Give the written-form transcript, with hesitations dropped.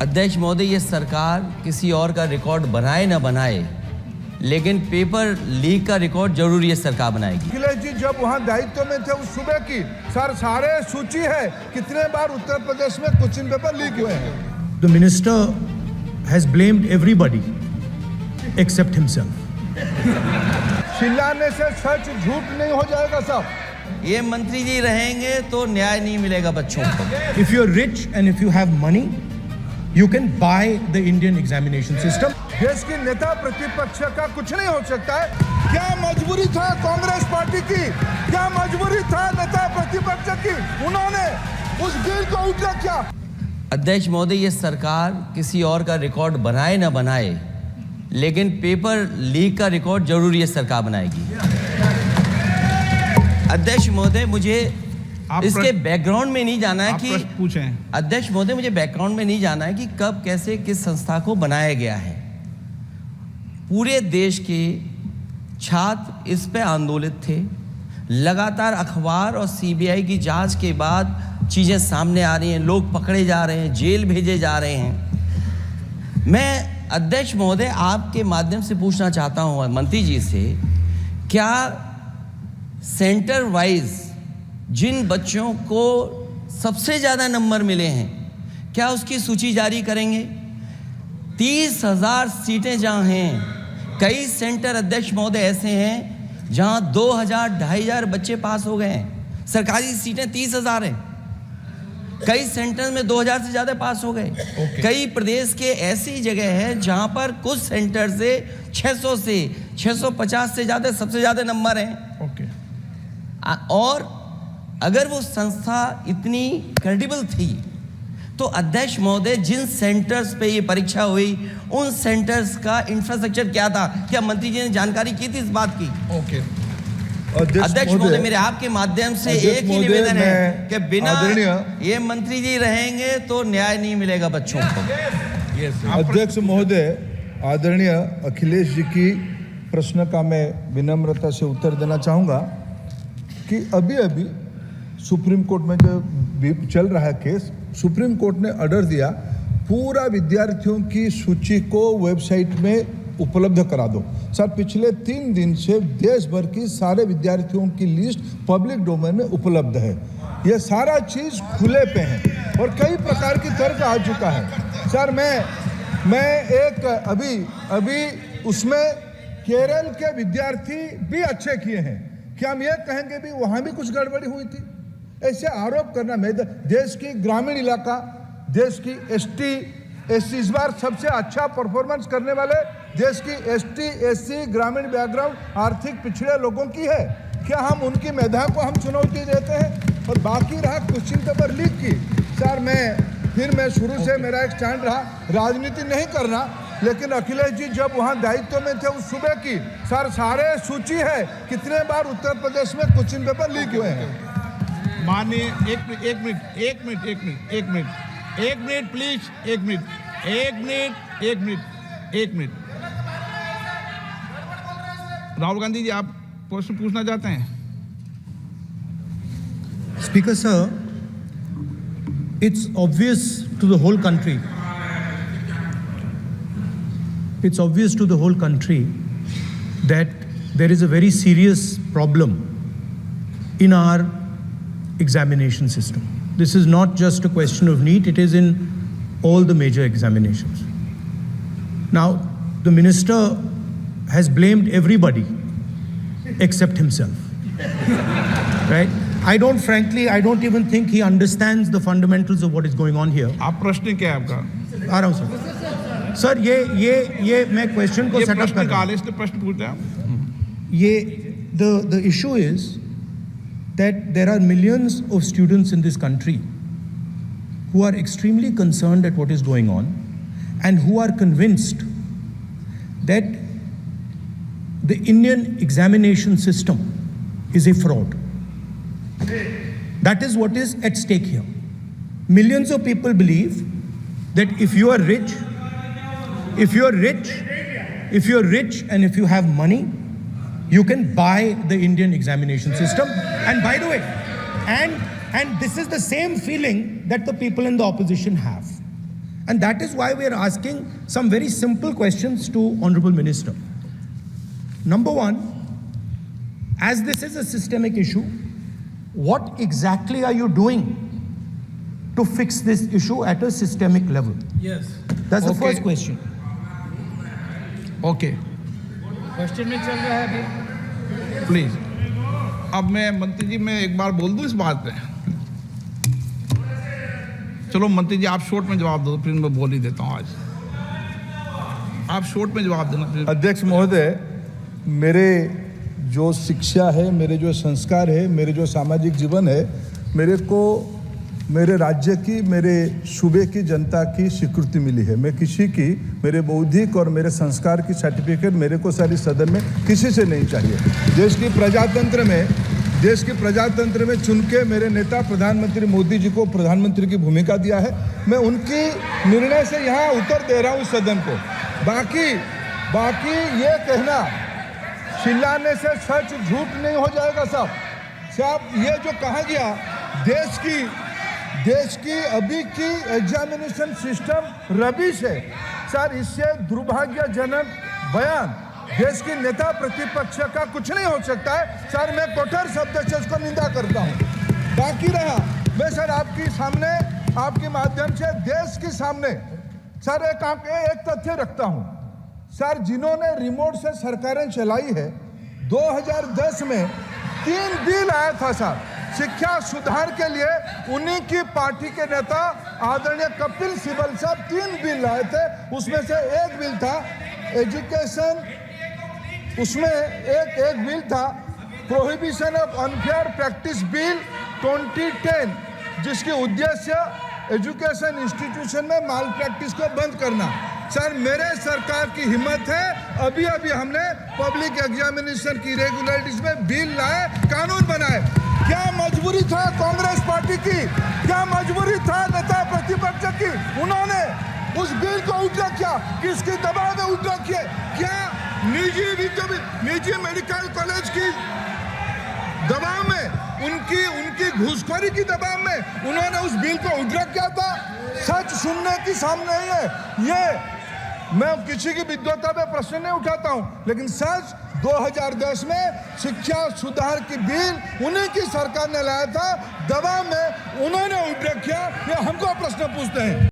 अध्यक्ष महोदय, ये सरकार किसी और का रिकॉर्ड बनाए ना बनाए, लेकिन पेपर लीक का रिकॉर्ड जरूर ये सरकार बनाएगी। अखिलेश जी जब वहाँ दायित्व में थे उस सूबे की सारे सूची है कितने बार उत्तर प्रदेश में क्वेश्चन पेपर लीक हुए हैं। The minister has blamed everybody except himself. चिल्लाने से सच झूठ नहीं हो जाएगा साहब। ये मंत्री जी रहेंगे तो न्याय नहीं मिलेगा बच्चों को। If you're rich and if you have money, you can buy the Indian examination system. देश की नेता प्रतिपक्ष का कुछ नहीं हो सकता है। क्या मजबूरी था कांग्रेस पार्टी की, क्या मजबूरी था नेता प्रतिपक्ष की, उन्होंने उस बिल को उठा क्या? अध्यक्ष महोदय, ये सरकार किसी और का रिकॉर्ड बनाए ना बनाए, लेकिन पेपर लीक का रिकॉर्ड जरूर ये सरकार बनाएगी। अध्यक्ष महोदय, मुझे इसके बैकग्राउंड में नहीं जाना है कि पूछें। अध्यक्ष महोदय, मुझे बैकग्राउंड में नहीं जाना है कि कब कैसे किस संस्था को बनाया गया है। पूरे देश के छात्र इस पे आंदोलित थे। लगातार अखबार और सीबीआई की जांच के बाद चीज़ें सामने आ रही हैं, लोग पकड़े जा रहे हैं, जेल भेजे जा रहे हैं। मैं अध्यक्ष महोदय आपके माध्यम से पूछना चाहता हूँ मंत्री जी से, क्या सेंटर वाइज जिन बच्चों को सबसे ज़्यादा नंबर मिले हैं, क्या उसकी सूची जारी करेंगे? 30,000 सीटें जहाँ हैं, कई सेंटर अध्यक्ष महोदय ऐसे हैं जहाँ 2,000-2,500 बच्चे पास हो गए हैं। सरकारी सीटें 30,000 हैं, कई सेंटर में 2,000 से ज़्यादा पास हो गए। कई प्रदेश के ऐसी जगह है जहाँ पर कुछ सेंटर से 600 से 650 से ज़्यादा सबसे ज़्यादा नंबर हैं। और अगर वो संस्था इतनी क्रेडिबल थी तो अध्यक्ष महोदय जिन सेंटर्स पे ये परीक्षा हुई उन सेंटर्स का इंफ्रास्ट्रक्चर क्या था? क्या मंत्री जी ने जानकारी की थी इस बात की? अध्यक्ष महोदय, मेरे आपके माध्यम से एक ही निवेदन है कि बिना ये मंत्री जी रहेंगे तो न्याय नहीं मिलेगा बच्चों को। अध्यक्ष महोदय, आदरणीय अखिलेश जी की प्रश्न का मैं विनम्रता से उत्तर देना चाहूँगा कि अभी सुप्रीम कोर्ट में जो चल रहा है केस, सुप्रीम कोर्ट ने ऑर्डर दिया पूरा विद्यार्थियों की सूची को वेबसाइट में उपलब्ध करा दो। सर, पिछले 3 दिन से देश भर की सारे विद्यार्थियों की लिस्ट पब्लिक डोमेन में उपलब्ध है। ये सारा चीज़ खुले पे है और कई प्रकार की तर्क आ चुका है। सर, मैं एक अभी उसमें केरल के विद्यार्थी भी अच्छे किए हैं। क्या हम ये कहेंगे भी वहाँ भी कुछ गड़बड़ी हुई थी? ऐसे आरोप करना, मैं देश की ग्रामीण इलाका, देश की एसटी एससी इस बार सबसे अच्छा परफॉर्मेंस करने वाले देश की एसटी एससी ग्रामीण बैकग्राउंड आर्थिक पिछड़े लोगों की है। क्या हम उनकी मेधा को हम चुनौती देते हैं? और बाकी रहा क्वेश्चन पेपर लीक की, सर मैं शुरू से मेरा एक स्टैंड रहा, राजनीति नहीं करना, लेकिन अखिलेश जी जब वहाँ दायित्व में थे उस सूबे की सारे सूची है कितने बार उत्तर प्रदेश में क्वेश्चन पेपर लीक हुए हैं। माननीय एक मिनट प्लीज, एक मिनट। राहुल गांधी जी, आप प्रश्न पूछना चाहते हैं? Speaker sir, it's obvious to the whole country. It's obvious to the whole country that there is a very serious problem in our examination system. This is not just a question of NEET, it is in all the major examinations. Now, the minister has blamed everybody except himself. Right? I don't even think he understands the fundamentals of what is going on here. आप प्रश्न क्या है आपका? आ रहा हूँ sir. ये मैं question को सेटअप कर रहा हूँ। इसलिए प्रश्न पूछते हैं। ये the issue is that there are millions of students in this country who are extremely concerned at what is going on and who are convinced that the Indian examination system is a fraud. That is what is at stake here. Millions of people believe that if you are rich and if you have money, you can buy the Indian examination system. And by the way, and this is the same feeling that the people in the opposition have. And that is why we are asking some very simple questions to Honorable Minister. Number one, as this is a systemic issue, what exactly are you doing to fix this issue at a systemic level? Yes. That's the Okay. first question. Okay, question में चल रहा है अभी, please. अब मैं मंत्री जी, मैं एक बार बोल दूं इस बात पे। चलो मंत्री जी, आप शॉर्ट में जवाब दो, फिर मैं बोल ही देता हूं। आज आप शॉर्ट में जवाब देना फिर। अध्यक्ष महोदय, मेरे जो शिक्षा है, मेरे जो संस्कार है, मेरे जो सामाजिक जीवन है, मेरे को मेरे राज्य की, मेरे सूबे की जनता की स्वीकृति मिली है। मैं किसी की, मेरे बौद्धिक और मेरे संस्कार की सर्टिफिकेट मेरे को सारी सदन में किसी से नहीं चाहिए। देश की प्रजातंत्र में चुन के मेरे नेता प्रधानमंत्री मोदी जी को प्रधानमंत्री की भूमिका दिया है। मैं उनकी निर्णय से यहाँ उत्तर दे रहा हूँ सदन को। बाकी ये कहना चिल्लाने से सच झूठ नहीं हो जाएगा साहब। ये जो कहा गया देश की अभी की एग्जामिनेशन सिस्टम रबिश है सर, इससे दुर्भाग्यजनक बयान देश की नेता प्रतिपक्ष का कुछ नहीं हो सकता है सर। मैं कठोर शब्द से इसको निंदा करता हूँ। बाकी रहा, मैं सर आपके सामने, आपके माध्यम से देश के सामने सर एक तथ्य रखता हूँ सर। जिन्होंने रिमोट से सरकारें चलाई है, 2010 में 3 बिल आया था सर शिक्षा सुधार के लिए। उन्हीं की पार्टी के नेता आदरणीय कपिल सिब्बल साहब 3 बिल लाए थे। उसमें से एक बिल था एजुकेशन, उसमें एक बिल था prohibition of unfair practice bill 2010, जिसके उद्देश्य एजुकेशन इंस्टीट्यूशन में माल प्रैक्टिस को बंद करना। सर मेरे सरकार की हिम्मत है, अभी हमने पब्लिक एग्जामिनेशन की रेगुलरिटीज में बिल लाए, कानून बनाए। क्या मजबूरी था कांग्रेस पार्टी की, क्या मजबूरी था नेता प्रतिपक्ष की? उन्होंने उस बिल को उल्टा किया, किसके दबाव में उल्टा किया? क्या निजी मेडिकल कॉलेज की दबाव में, उनकी घूसखोरी की दबाव में उन्होंने उस बिल को उल्टा किया था? सच सुनने की सामने है ये। मैं किसी की विद्वता पे प्रश्न नहीं उठाता हूं, लेकिन सच 2010 में शिक्षा सुधार की बिल उन्हीं की सरकार ने लाया था, दबाव में उन्होंने उल्टा किया। ये हमको प्रश्न पूछते हैं।